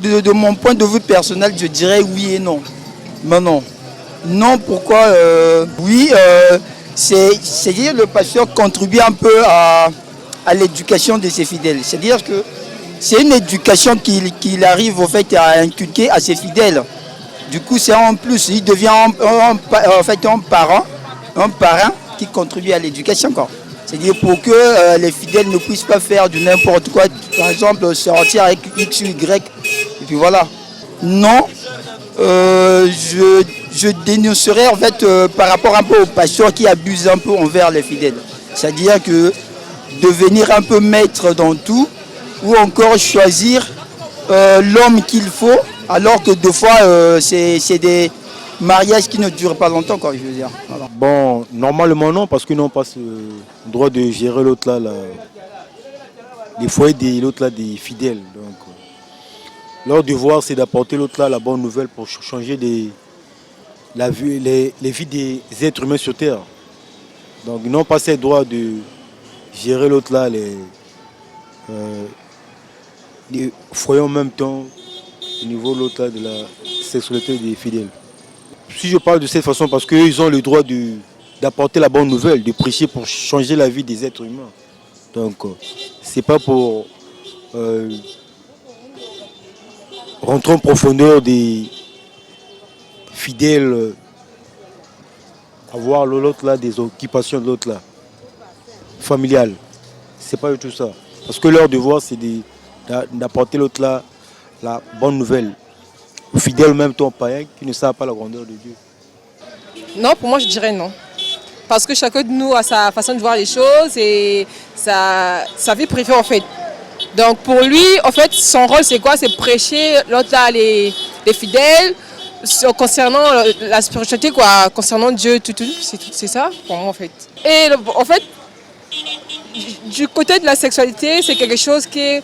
de mon point de vue personnel, je dirais oui et non. Mais non. Non, pourquoi oui, c'est-à-dire le pasteur contribue un peu à l'éducation de ses fidèles. C'est-à-dire que c'est une éducation qu'il arrive au fait à inculquer à ses fidèles. Du coup, c'est en plus, il devient en fait un parrain qui contribue à l'éducation. C'est-à-dire pour que les fidèles ne puissent pas faire du n'importe quoi, par exemple sortir avec X ou Y, et puis voilà. Non, je dénoncerais en fait par rapport un peu aux pasteurs qui abusent un peu envers les fidèles. C'est-à-dire que devenir un peu maître dans tout, ou encore choisir l'homme qu'il faut, alors que des fois c'est des mariages qui ne durent pas longtemps, quoi, je veux dire. Voilà. Bon, normalement non, parce qu'ils n'ont pas ce droit de gérer l'autre là, les foyers de l'autre là des fidèles. Donc, leur devoir c'est d'apporter l'autre là la bonne nouvelle pour changer les vies des êtres humains sur terre. Donc ils n'ont pas ce droit de gérer l'autre là, les foyers en même temps au niveau de l'autre là de la sexualité des fidèles. Si je parle de cette façon, parce qu'ils ont le droit d'apporter la bonne nouvelle, de prêcher pour changer la vie des êtres humains. Donc, c'est pas pour rentrer en profondeur des fidèles, avoir l'autre là, des occupations de l'autre là, familiales. C'est pas du tout ça. Parce que leur devoir, c'est d'apporter l'autre là la bonne nouvelle. Fidèles même temps païens qui ne savent pas la grandeur de Dieu. Non, pour moi je dirais non. Parce que chacun de nous a sa façon de voir les choses et sa vie privée en fait. Donc pour lui, en fait, son rôle c'est quoi? C'est prêcher l'autre là, les fidèles, concernant la spiritualité, quoi, concernant Dieu, tout, c'est ça pour moi en fait. Et en fait, du côté de la sexualité, c'est quelque chose qui est,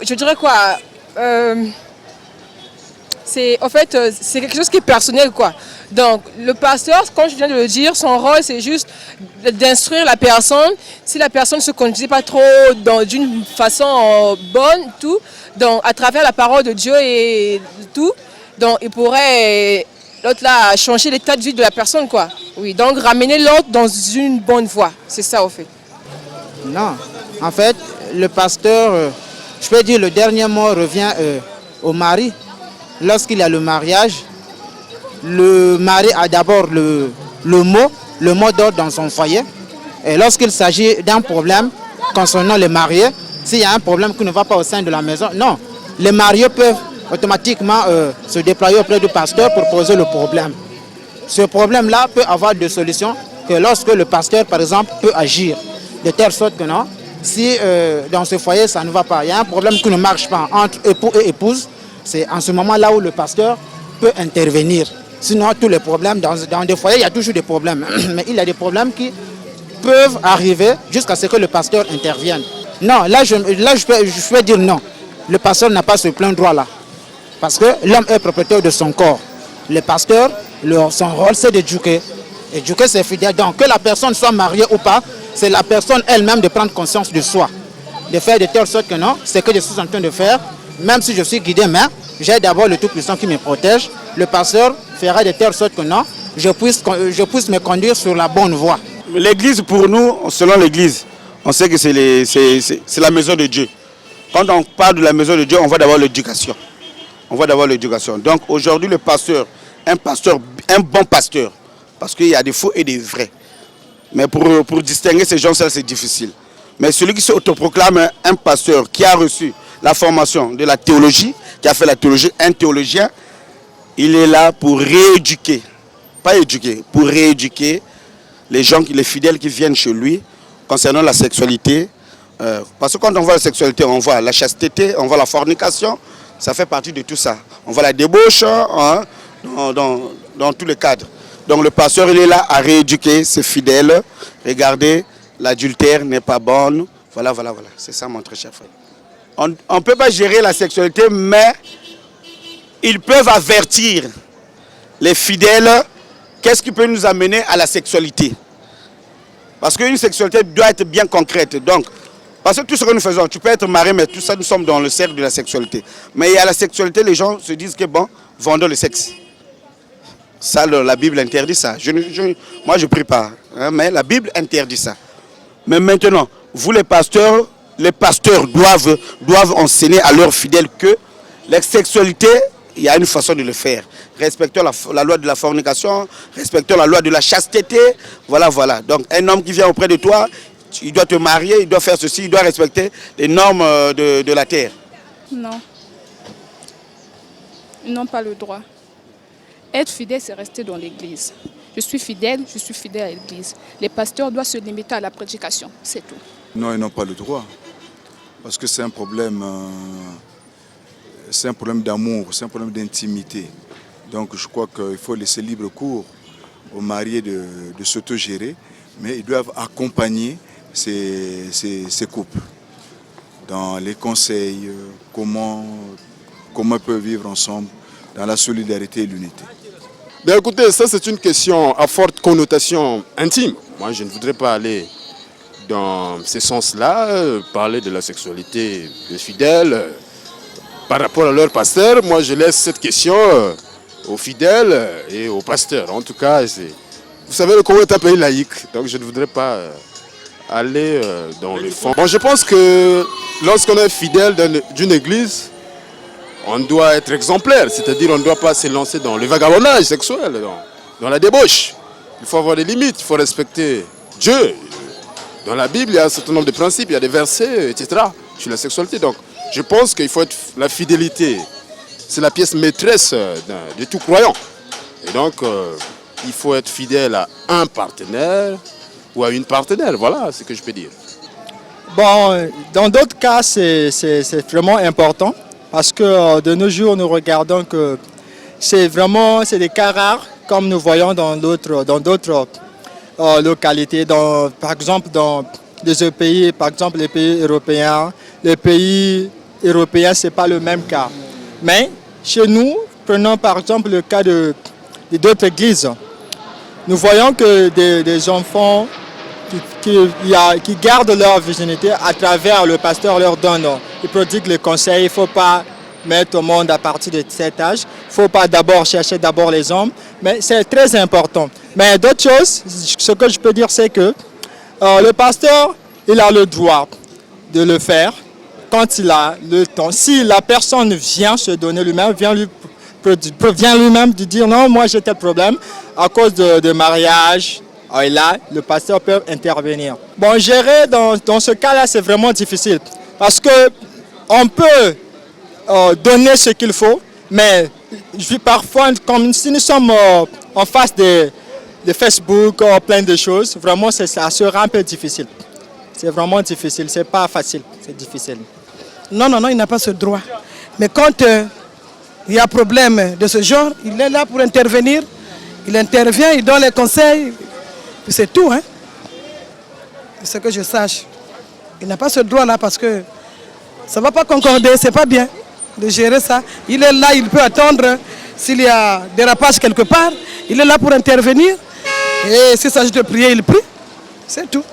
je dirais quoi, c'est quelque chose qui est personnel, quoi. Donc le pasteur, comme je viens de le dire, son rôle c'est juste d'instruire la personne. Si la personne ne se conduisait pas trop d'une façon bonne, tout, donc à travers la parole de Dieu et tout, donc il pourrait l'autre là changer l'état de vie de la personne, quoi. Oui, donc ramener l'autre dans une bonne voie, c'est ça au fait. Non, en fait, le pasteur, je peux dire le dernier mot revient au mari. Lorsqu'il y a le mariage, le mari a d'abord le mot d'ordre dans son foyer. Et lorsqu'il s'agit d'un problème concernant les mariés, s'il y a un problème qui ne va pas au sein de la maison, non. Les mariés peuvent automatiquement se déployer auprès du pasteur pour poser le problème. Ce problème-là peut avoir des solutions que lorsque le pasteur, par exemple, peut agir. De telle sorte que non, si dans ce foyer ça ne va pas, il y a un problème qui ne marche pas entre époux et épouse, c'est en ce moment-là où le pasteur peut intervenir. Sinon, tous les problèmes, dans des foyers, il y a toujours des problèmes. Mais il y a des problèmes qui peuvent arriver jusqu'à ce que le pasteur intervienne. Non, là je peux dire non. Le pasteur n'a pas ce plein droit-là. Parce que l'homme est propriétaire de son corps. Le pasteur, son rôle, c'est d'éduquer. Éduquer ses fidèles. Donc, que la personne soit mariée ou pas, c'est la personne elle-même de prendre conscience de soi. De faire de telle sorte que non, c'est que je suis en train de faire. Même si je suis guidé, mais j'ai d'abord le Tout-Puissant qui me protège. Le pasteur fera de telle sorte que non, je puisse me conduire sur la bonne voie. L'église, pour nous, selon l'église, on sait que c'est la maison de Dieu. Quand on parle de la maison de Dieu, on voit d'abord l'éducation. On voit d'abord l'éducation. Donc aujourd'hui, le pasteur, un bon pasteur, parce qu'il y a des faux et des vrais. Mais pour distinguer ces gens, c'est difficile. Mais celui qui s'autoproclame un pasteur qui a reçu la formation de la théologie, qui a fait la théologie, un théologien, il est là pour rééduquer, pas éduquer, pour rééduquer les gens, les fidèles qui viennent chez lui concernant la sexualité. Parce que quand on voit la sexualité, on voit la chasteté, on voit la fornication, ça fait partie de tout ça. On voit la débauche hein, dans tous les cadres. Donc le pasteur, il est là à rééduquer ses fidèles. Regardez, l'adultère n'est pas bonne. Voilà. C'est ça mon très cher frère. On ne peut pas gérer la sexualité, mais ils peuvent avertir les fidèles qu'est-ce qui peut nous amener à la sexualité. Parce qu'une sexualité doit être bien concrète. Donc, Parce que tout ce que nous faisons, tu peux être marié, mais tout ça, nous sommes dans le cercle de la sexualité. Mais il y a la sexualité, les gens se disent que bon, vendons le sexe. Ça, la Bible interdit ça. Moi, je ne prie pas, hein, mais la Bible interdit ça. Mais maintenant, vous les pasteurs doivent enseigner à leurs fidèles que la sexualité, il y a une façon de le faire. Respectons la loi de la fornication, respectons la loi de la chasteté. Voilà, voilà. Donc, un homme qui vient auprès de toi, il doit te marier, il doit faire ceci, il doit respecter les normes de la terre. Non. Ils n'ont pas le droit. Être fidèle, c'est rester dans l'église. Je suis fidèle à l'église. Les pasteurs doivent se limiter à la prédication, c'est tout. Non, ils n'ont pas le droit. Parce que c'est un problème d'amour, c'est un problème d'intimité. Donc je crois qu'il faut laisser libre cours aux mariés de s'autogérer, mais ils doivent accompagner ces couples dans les conseils, comment ils peuvent vivre ensemble dans la solidarité et l'unité. Ben écoutez, ça c'est une question à forte connotation intime. Moi je ne voudrais pas aller dans ce sens-là, parler de la sexualité des fidèles par rapport à leur pasteur. Moi je laisse cette question aux fidèles et aux pasteurs. En tout cas, vous savez, le Congo est un pays laïque, donc je ne voudrais pas aller dans le fond. Bon, je pense que lorsqu'on est fidèle d'une église, on doit être exemplaire, c'est-à-dire on ne doit pas se lancer dans le vagabondage sexuel, dans la débauche. Il faut avoir des limites, il faut respecter Dieu. Dans la Bible, il y a un certain nombre de principes, il y a des versets, etc. sur la sexualité. Donc, je pense qu'il faut être la fidélité. C'est la pièce maîtresse de tout croyant. Et donc, il faut être fidèle à un partenaire ou à une partenaire. Voilà ce que je peux dire. Bon, dans d'autres cas, c'est vraiment important. Parce que de nos jours, nous regardons que c'est des cas rares, comme nous voyons dans d'autres localités. Par exemple, dans des pays, par exemple les pays européens. Les pays européens, ce n'est pas le même cas. Mais chez nous, prenons par exemple le cas d'autres églises. Nous voyons que des enfants qui gardent leur virginité à travers le pasteur leur donne. Il prodigue les conseils, il ne faut pas mettre au monde à partir de cet âge. Il ne faut pas chercher les hommes. Mais c'est très important. Mais d'autres choses, ce que je peux dire, c'est que le pasteur, il a le droit de le faire quand il a le temps. Si la personne vient se donner lui-même, vient lui-même de dire non, moi j'ai tel problème à cause de mariage. Et là, le pasteur peut intervenir. Bon, gérer dans ce cas-là, c'est vraiment difficile. Parce qu'on peut donner ce qu'il faut, mais parfois, comme si nous sommes en face de Facebook, plein de choses, vraiment, ça sera un peu difficile. C'est vraiment difficile, c'est pas facile, c'est difficile. Non, il n'a pas ce droit. Mais quand il y a un problème de ce genre, il est là pour intervenir. Il intervient, il donne les conseils. C'est tout, hein. C'est ce que je sache. Il n'a pas ce droit-là parce que ça ne va pas concorder, c'est pas bien de gérer ça. Il est là, il peut attendre s'il y a dérapage quelque part. Il est là pour intervenir. Et s'il s'agit de prier, il prie. C'est tout.